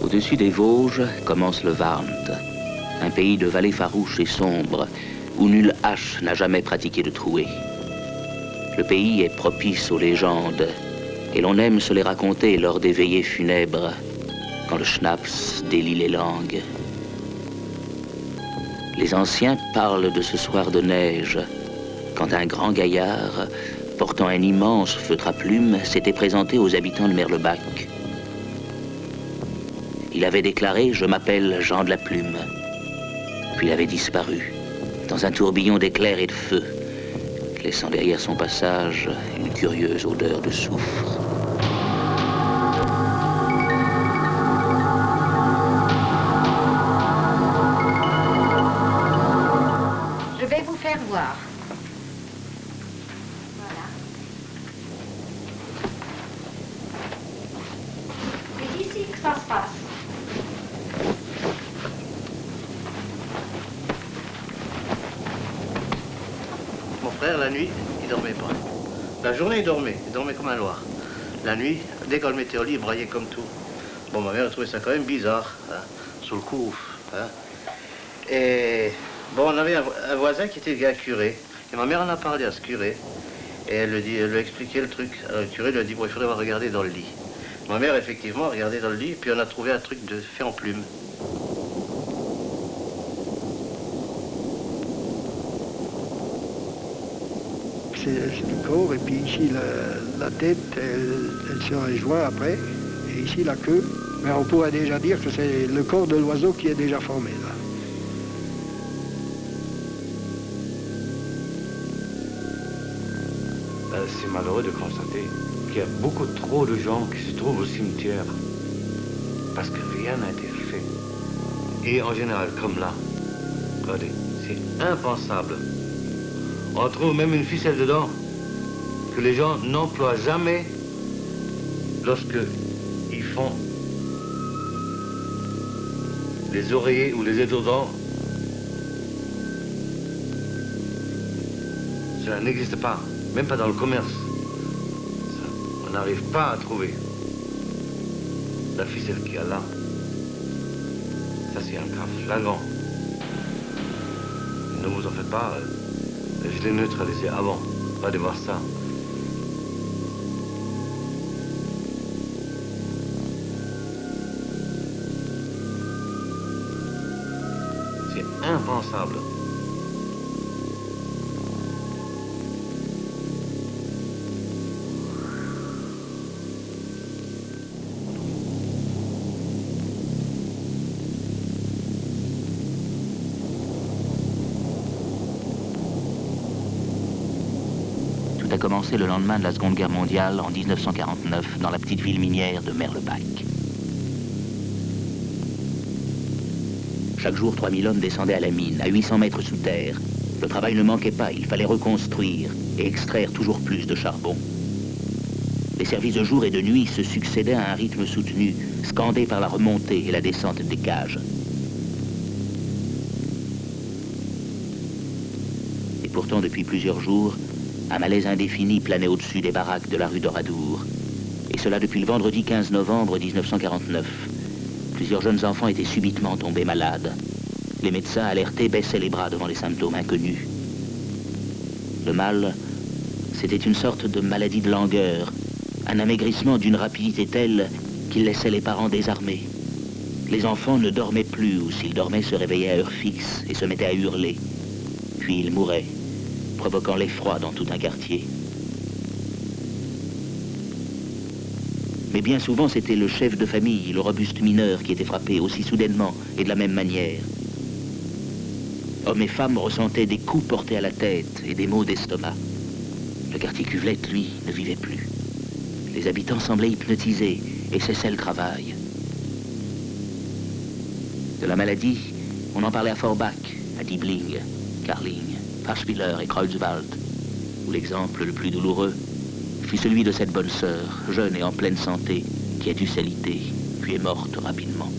Au-dessus des Vosges commence le Warnte, un pays de vallées farouches et sombres, où nulle hache n'a jamais pratiqué de trouée. Le pays est propice aux légendes, et l'on aime se les raconter lors des veillées funèbres, quand le schnapps délie les langues. Les anciens parlent de ce soir de neige, quand un grand gaillard, portant un immense feutre à plumes, s'était présenté aux habitants de Merlebach. Il avait déclaré « Je m'appelle Jean de la Plume ». Puis il avait disparu, dans un tourbillon d'éclairs et de feu, laissant derrière son passage une curieuse odeur de soufre. Je vais vous faire voir. Voilà. C'est ici que ça se passe. Mon frère, la nuit, il dormait pas. La journée, il dormait comme un loir. La nuit, dès qu'on le mettait au lit, il braillait comme tout. Bon, ma mère a trouvé ça quand même bizarre, hein, sur le coup. Hein. Et bon, on avait un voisin qui était un curé. Et ma mère en a parlé à ce curé. Et elle lui a expliqué le truc. Alors, le curé lui a dit, bon, il faudrait regarder dans le lit. Ma mère, effectivement, a regardé dans le lit, puis on a trouvé un truc fait en plume. C'est le corps, et puis ici la tête, elle se rejoint après, et ici la queue. Mais on pourrait déjà dire que c'est le corps de l'oiseau qui est déjà formé là. C'est malheureux de constater qu'il y a beaucoup trop de gens qui se trouvent au cimetière parce que rien n'a été fait. Et en général, comme là, regardez, c'est impensable. On trouve même une ficelle dedans que les gens n'emploient jamais lorsque ils font les oreillers ou les étourdants. Cela n'existe pas, même pas dans le commerce. On n'arrive pas à trouver la ficelle qu'il y a là. Ça, c'est un cas flagrant. Ne vous en faites pas. Je l'ai neutralisé avant. Allez voir ça. C'est impensable. Tout a commencé le lendemain de la Seconde Guerre mondiale, en 1949, dans la petite ville minière de Merlebach. Chaque jour, 3000 hommes descendaient à la mine, à 800 mètres sous terre. Le travail ne manquait pas, il fallait reconstruire et extraire toujours plus de charbon. Les services de jour et de nuit se succédaient à un rythme soutenu, scandé par la remontée et la descente des cages. Et pourtant, depuis plusieurs jours, un malaise indéfini planait au-dessus des baraques de la rue d'Oradour. Et cela depuis le vendredi 15 novembre 1949. Plusieurs jeunes enfants étaient subitement tombés malades. Les médecins alertés baissaient les bras devant les symptômes inconnus. Le mal, c'était une sorte de maladie de langueur, un amaigrissement d'une rapidité telle qu'il laissait les parents désarmés. Les enfants ne dormaient plus, ou s'ils dormaient se réveillaient à heure fixe et se mettaient à hurler. Puis ils mouraient, provoquant l'effroi dans tout un quartier. Mais bien souvent, c'était le chef de famille, le robuste mineur, qui était frappé aussi soudainement et de la même manière. Hommes et femmes ressentaient des coups portés à la tête et des maux d'estomac. Le quartier Cuvelette, lui, ne vivait plus. Les habitants semblaient hypnotisés et cessaient le travail. De la maladie, on en parlait à Forbach, à Diebling, Carling, Faschwiller et Kreuzwald, où l'exemple le plus douloureux fut celui de cette bonne sœur, jeune et en pleine santé, qui a dû s'aliter, puis est morte rapidement.